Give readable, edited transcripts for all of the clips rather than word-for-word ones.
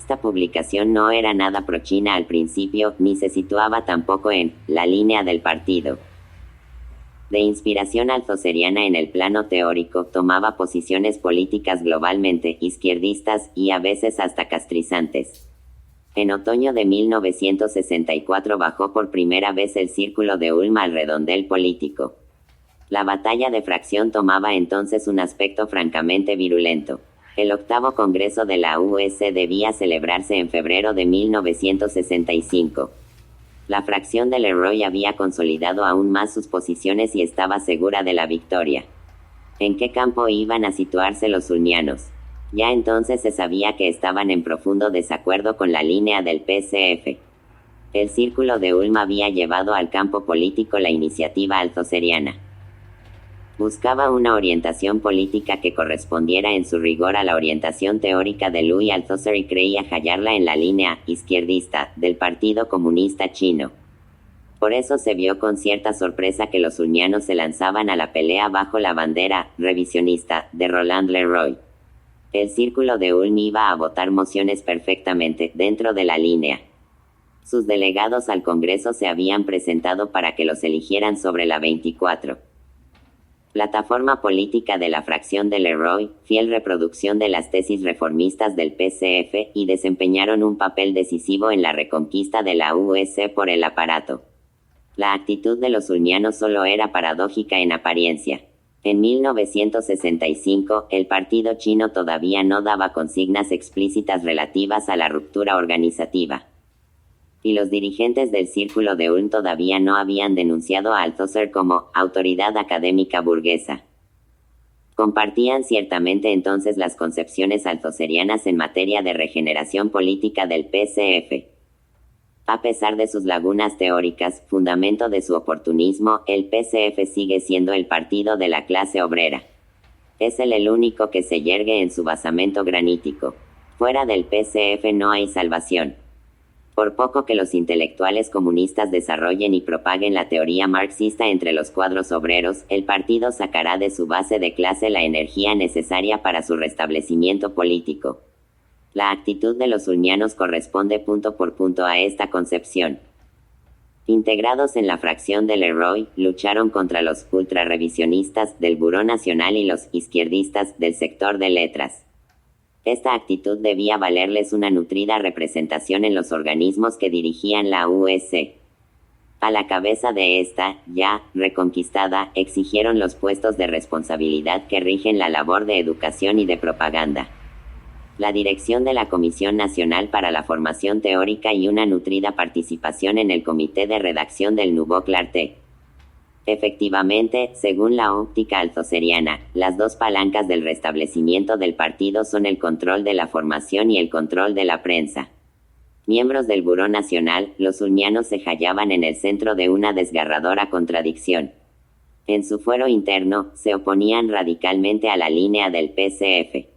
Esta publicación no era nada pro-China al principio, ni se situaba tampoco en la línea del partido. De inspiración althuseriana en el plano teórico, tomaba posiciones políticas globalmente izquierdistas y a veces hasta castrizantes. En otoño de 1964 bajó por primera vez el círculo de Ulm al redondel político. La batalla de fracción tomaba entonces un aspecto francamente virulento. El octavo congreso de la UES debía celebrarse en febrero de 1965. La fracción de Leroy había consolidado aún más sus posiciones y estaba segura de la victoria. ¿En qué campo iban a situarse los ulmianos? Ya entonces se sabía que estaban en profundo desacuerdo con la línea del PCF. El círculo de Ulm había llevado al campo político la iniciativa althuseriana. Buscaba una orientación política que correspondiera en su rigor a la orientación teórica de Louis Althusser y creía hallarla en la línea izquierdista del Partido Comunista Chino. Por eso se vio con cierta sorpresa que los ulmianos se lanzaban a la pelea bajo la bandera revisionista de Roland Leroy. El círculo de Ulm iba a votar mociones perfectamente dentro de la línea. Sus delegados al Congreso se habían presentado para que los eligieran sobre la 24. Plataforma política de la fracción de Leroy, fiel reproducción de las tesis reformistas del PCF, y desempeñaron un papel decisivo en la reconquista de la UES por el aparato. La actitud de los ulmianos solo era paradójica en apariencia. En 1965, el partido chino todavía no daba consignas explícitas relativas a la ruptura organizativa. Y los dirigentes del círculo de Ulm todavía no habían denunciado a Althusser como autoridad académica burguesa. Compartían ciertamente entonces las concepciones althusserianas en materia de regeneración política del PCF. A pesar de sus lagunas teóricas, fundamento de su oportunismo, el PCF sigue siendo el partido de la clase obrera. Es el único que se yergue en su basamento granítico. Fuera del PCF no hay salvación. Por poco que los intelectuales comunistas desarrollen y propaguen la teoría marxista entre los cuadros obreros, el partido sacará de su base de clase la energía necesaria para su restablecimiento político. La actitud de los ulmianos corresponde punto por punto a esta concepción. Integrados en la fracción de Leroy, lucharon contra los ultrarrevisionistas del Buró Nacional y los izquierdistas del sector de letras. Esta actitud debía valerles una nutrida representación en los organismos que dirigían la UES. A la cabeza de esta, ya reconquistada, exigieron los puestos de responsabilidad que rigen la labor de educación y de propaganda. La dirección de la Comisión Nacional para la Formación Teórica y una nutrida participación en el comité de redacción del Nouveau Clarté. Efectivamente, según la óptica althusseriana, las dos palancas del restablecimiento del partido son el control de la formación y el control de la prensa. Miembros del Buró Nacional, los ulmianos se hallaban en el centro de una desgarradora contradicción. En su fuero interno, se oponían radicalmente a la línea del PCF.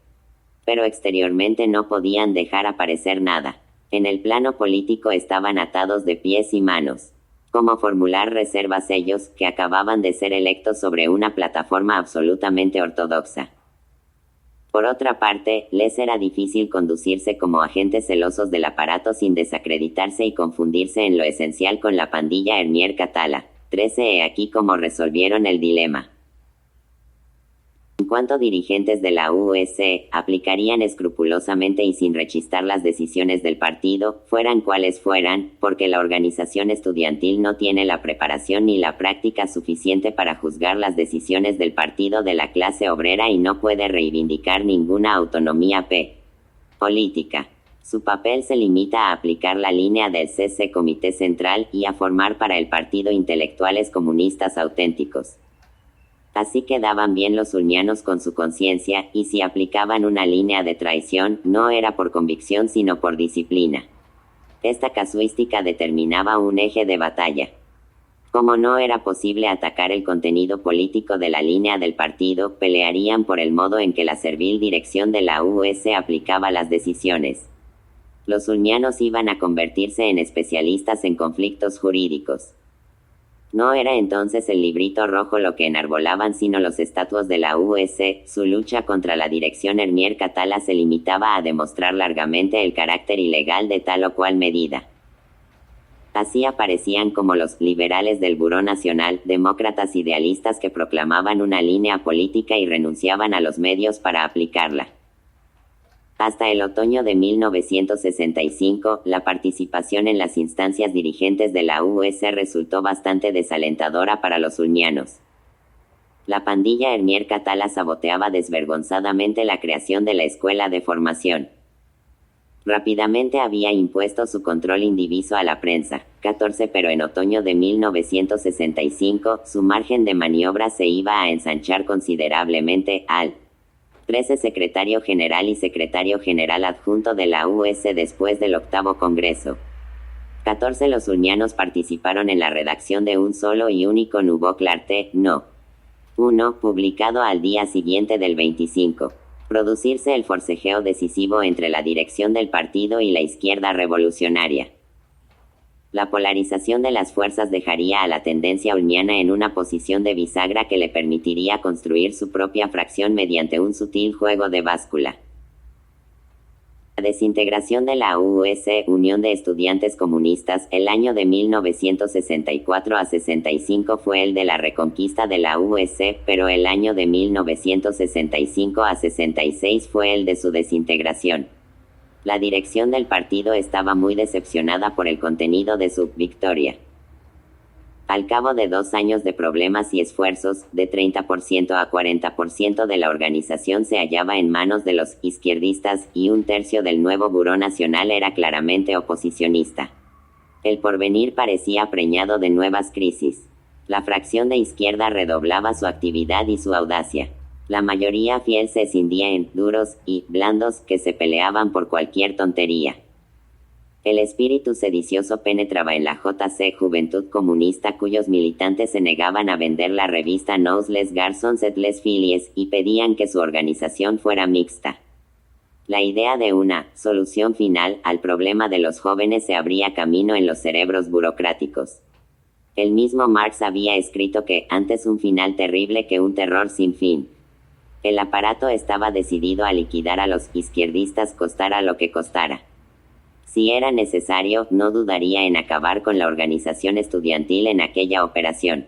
Pero exteriormente no podían dejar aparecer nada. En el plano político estaban atados de pies y manos. ¿Cómo formular reservas ellos, que acababan de ser electos sobre una plataforma absolutamente ortodoxa? Por otra parte, les era difícil conducirse como agentes celosos del aparato sin desacreditarse y confundirse en lo esencial con la pandilla Hermier Catala. 13. He aquí cómo resolvieron el dilema. En cuanto dirigentes de la UES, aplicarían escrupulosamente y sin rechistar las decisiones del partido, fueran cuales fueran, porque la organización estudiantil no tiene la preparación ni la práctica suficiente para juzgar las decisiones del partido de la clase obrera y no puede reivindicar ninguna autonomía política. Su papel se limita a aplicar la línea del CC Comité Central y a formar para el partido intelectuales comunistas auténticos. Así quedaban bien los ulmianos con su conciencia, y si aplicaban una línea de traición, no era por convicción sino por disciplina. Esta casuística determinaba un eje de batalla. Como no era posible atacar el contenido político de la línea del partido, pelearían por el modo en que la servil dirección de la UES aplicaba las decisiones. Los ulmianos iban a convertirse en especialistas en conflictos jurídicos. No era entonces el librito rojo lo que enarbolaban sino los estatutos de la USC. Su lucha contra la dirección Hermier Catala se limitaba a demostrar largamente el carácter ilegal de tal o cual medida. Así aparecían como los liberales del Buró Nacional, demócratas idealistas que proclamaban una línea política y renunciaban a los medios para aplicarla. Hasta el otoño de 1965, la participación en las instancias dirigentes de la USC resultó bastante desalentadora para los ulmianos. La pandilla Hermier Catala saboteaba desvergonzadamente la creación de la escuela de formación. Rápidamente había impuesto su control indiviso a la prensa. 14 Pero en otoño de 1965, su margen de maniobra se iba a ensanchar considerablemente. Al 13 secretario general y secretario general adjunto de la USC después del octavo Congreso. 14 Los ulmianos participaron en la redacción de un solo y único Nouveau Clarté, No. 1, publicado al día siguiente del 25. Producirse el forcejeo decisivo entre la dirección del partido y la izquierda revolucionaria. La polarización de las fuerzas dejaría a la tendencia ulmiana en una posición de bisagra que le permitiría construir su propia fracción mediante un sutil juego de báscula. La desintegración de la USC, Unión de Estudiantes Comunistas, el año de 1964 a 65 fue el de la reconquista de la USC, pero el año de 1965 a 66 fue el de su desintegración. La dirección del partido estaba muy decepcionada por el contenido de su victoria. Al cabo de 2 años de problemas y esfuerzos, de 30% a 40% de la organización se hallaba en manos de los izquierdistas, y 1/3 del nuevo Buró Nacional era claramente oposicionista. El porvenir parecía preñado de nuevas crisis. La fracción de izquierda redoblaba su actividad y su audacia. La mayoría fiel se escindía en duros y blandos que se peleaban por cualquier tontería. El espíritu sedicioso penetraba en la JC Juventud Comunista, cuyos militantes se negaban a vender la revista Nous les garçons et les filles y pedían que su organización fuera mixta. La idea de una solución final al problema de los jóvenes se abría camino en los cerebros burocráticos. El mismo Marx había escrito que antes un final terrible que un terror sin fin. El aparato estaba decidido a liquidar a los izquierdistas costara lo que costara. Si era necesario, no dudaría en acabar con la organización estudiantil en aquella operación.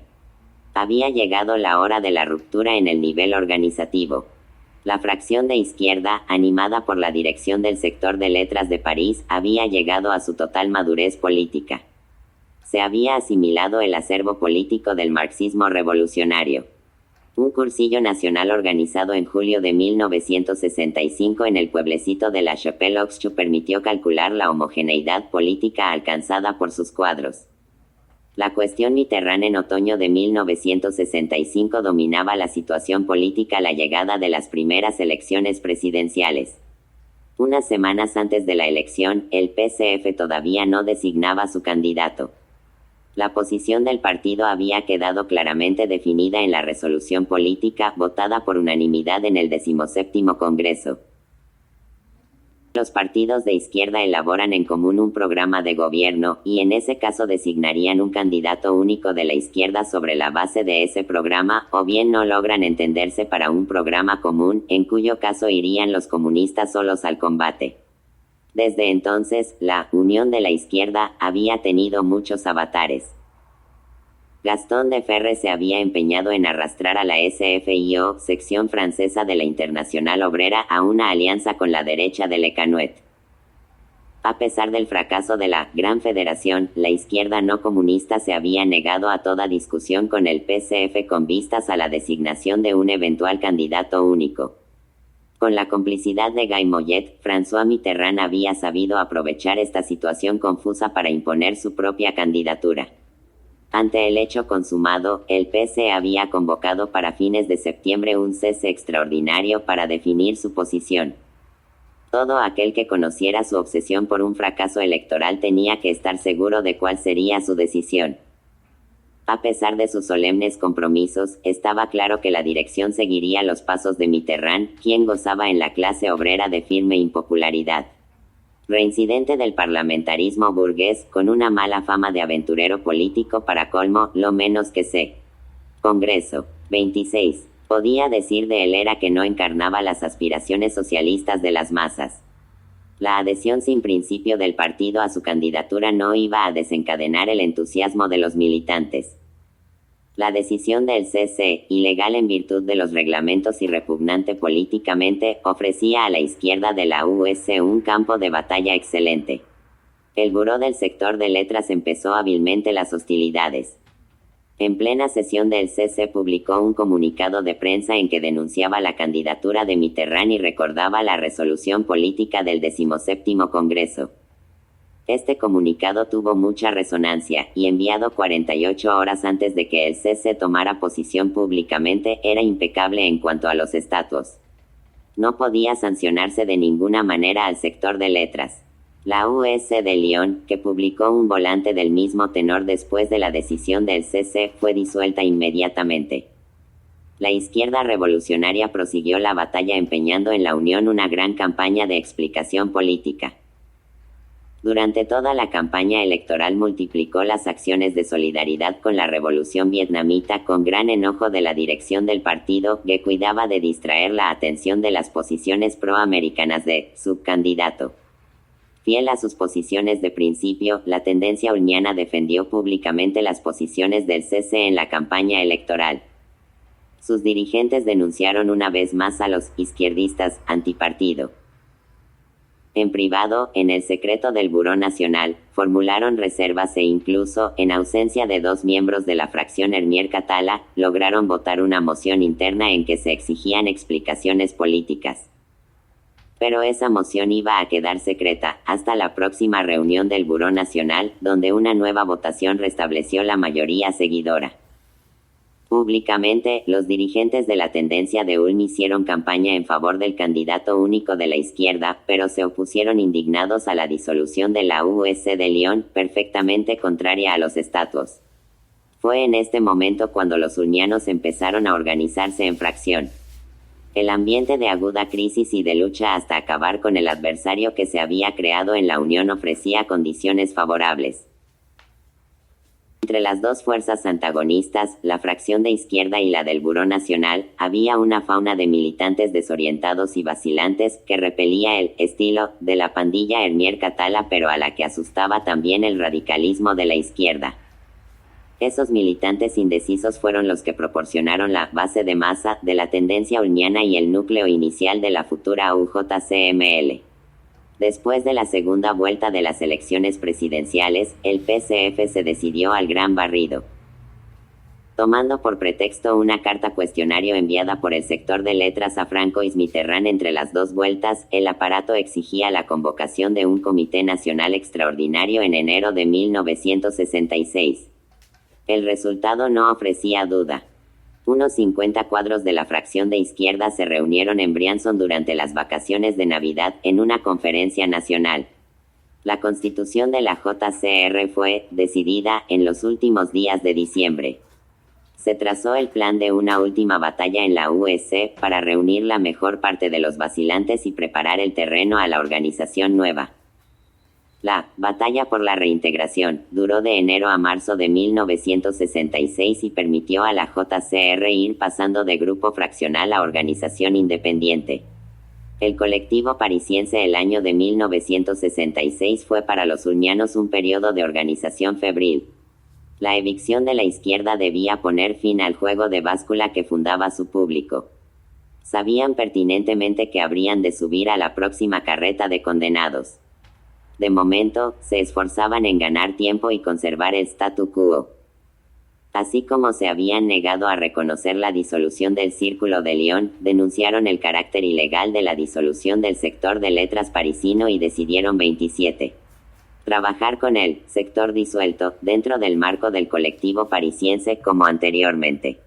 Había llegado la hora de la ruptura en el nivel organizativo. La fracción de izquierda, animada por la dirección del sector de letras de París, había llegado a su total madurez política. Se había asimilado el acervo político del marxismo revolucionario. Un cursillo nacional organizado en julio de 1965 en el pueblecito de La Chapelle-aux-Choux permitió calcular la homogeneidad política alcanzada por sus cuadros. La cuestión Mitterrand en otoño de 1965 dominaba la situación política a la llegada de las primeras elecciones presidenciales. Unas semanas antes de la elección, el PCF todavía no designaba su candidato. La posición del partido había quedado claramente definida en la resolución política, votada por unanimidad en el 17º Congreso. Los partidos de izquierda elaboran en común un programa de gobierno, y en ese caso designarían un candidato único de la izquierda sobre la base de ese programa, o bien no logran entenderse para un programa común, en cuyo caso irían los comunistas solos al combate. Desde entonces, la Unión de la Izquierda había tenido muchos avatares. Gastón de Ferre se había empeñado en arrastrar a la SFIO, sección francesa de la Internacional Obrera, a una alianza con la derecha de Lecanuet. A pesar del fracaso de la Gran Federación, la izquierda no comunista se había negado a toda discusión con el PCF con vistas a la designación de un eventual candidato único. Con la complicidad de Guy Mollet, François Mitterrand había sabido aprovechar esta situación confusa para imponer su propia candidatura. Ante el hecho consumado, el PC había convocado para fines de septiembre un cese extraordinario para definir su posición. Todo aquel que conociera su obsesión por un fracaso electoral tenía que estar seguro de cuál sería su decisión. A pesar de sus solemnes compromisos, estaba claro que la dirección seguiría los pasos de Mitterrand, quien gozaba en la clase obrera de firme impopularidad. Reincidente del parlamentarismo burgués, con una mala fama de aventurero político para colmo, lo menos que sé. Congreso. 26. Podía decir de él era que no encarnaba las aspiraciones socialistas de las masas. La adhesión sin principio del partido a su candidatura no iba a desencadenar el entusiasmo de los militantes. La decisión del CC, ilegal en virtud de los reglamentos y repugnante políticamente, ofrecía a la izquierda de la US un campo de batalla excelente. El buró del sector de letras empezó hábilmente las hostilidades. En plena sesión del CC publicó un comunicado de prensa en que denunciaba la candidatura de Mitterrand y recordaba la resolución política del 17º Congreso. Este comunicado tuvo mucha resonancia, y enviado 48 horas antes de que el CC tomara posición públicamente, era impecable en cuanto a los estatutos. No podía sancionarse de ninguna manera al sector de letras. La US de Lyon, que publicó un volante del mismo tenor después de la decisión del CC, fue disuelta inmediatamente. La izquierda revolucionaria prosiguió la batalla empeñando en la Unión una gran campaña de explicación política. Durante toda la campaña electoral multiplicó las acciones de solidaridad con la revolución vietnamita con gran enojo de la dirección del partido, que cuidaba de distraer la atención de las posiciones proamericanas de su candidato. Fiel a sus posiciones de principio, la tendencia ulmiana defendió públicamente las posiciones del CC en la campaña electoral. Sus dirigentes denunciaron una vez más a los izquierdistas antipartido. En privado, en el secreto del Buró Nacional, formularon reservas e incluso, en ausencia de 2 miembros de la fracción Hermier Catala, lograron votar una moción interna en que se exigían explicaciones políticas. Pero esa moción iba a quedar secreta, hasta la próxima reunión del Buró Nacional, donde una nueva votación restableció la mayoría seguidora. Públicamente, los dirigentes de la tendencia de Ulm hicieron campaña en favor del candidato único de la izquierda, pero se opusieron indignados a la disolución de la US de Lyon, perfectamente contraria a los estatutos. Fue en este momento cuando los ulmianos empezaron a organizarse en fracción. El ambiente de aguda crisis y de lucha hasta acabar con el adversario que se había creado en la Unión ofrecía condiciones favorables. Entre las dos fuerzas antagonistas, la fracción de izquierda y la del Buró Nacional, había una fauna de militantes desorientados y vacilantes, que repelía el estilo de la pandilla Hermier Catala, pero a la que asustaba también el radicalismo de la izquierda. Esos militantes indecisos fueron los que proporcionaron la base de masa de la tendencia ulmiana y el núcleo inicial de la futura UJCML. Después de la segunda vuelta de las elecciones presidenciales, el PCF se decidió al gran barrido. Tomando por pretexto una carta cuestionario enviada por el sector de letras a Francois Mitterrand entre las 2 vueltas, el aparato exigía la convocación de un Comité Nacional Extraordinario en enero de 1966. El resultado no ofrecía duda. Unos 50 cuadros de la fracción de izquierda se reunieron en Briançon durante las vacaciones de Navidad, en una conferencia nacional. La constitución de la JCR fue decidida en los últimos días de diciembre. Se trazó el plan de una última batalla en la USC para reunir la mejor parte de los vacilantes y preparar el terreno a la organización nueva. La batalla por la reintegración duró de enero a marzo de 1966 y permitió a la JCR ir pasando de grupo fraccional a organización independiente. El colectivo parisiense el año de 1966 fue para los ulmianos un periodo de organización febril. La evicción de la izquierda debía poner fin al juego de báscula que fundaba su público. Sabían pertinentemente que habrían de subir a la próxima carreta de condenados. De momento, se esforzaban en ganar tiempo y conservar el statu quo. Así como se habían negado a reconocer la disolución del Círculo de Lyon, denunciaron el carácter ilegal de la disolución del sector de letras parisino y decidieron 27. Trabajar con el sector disuelto, dentro del marco del colectivo parisiense como anteriormente.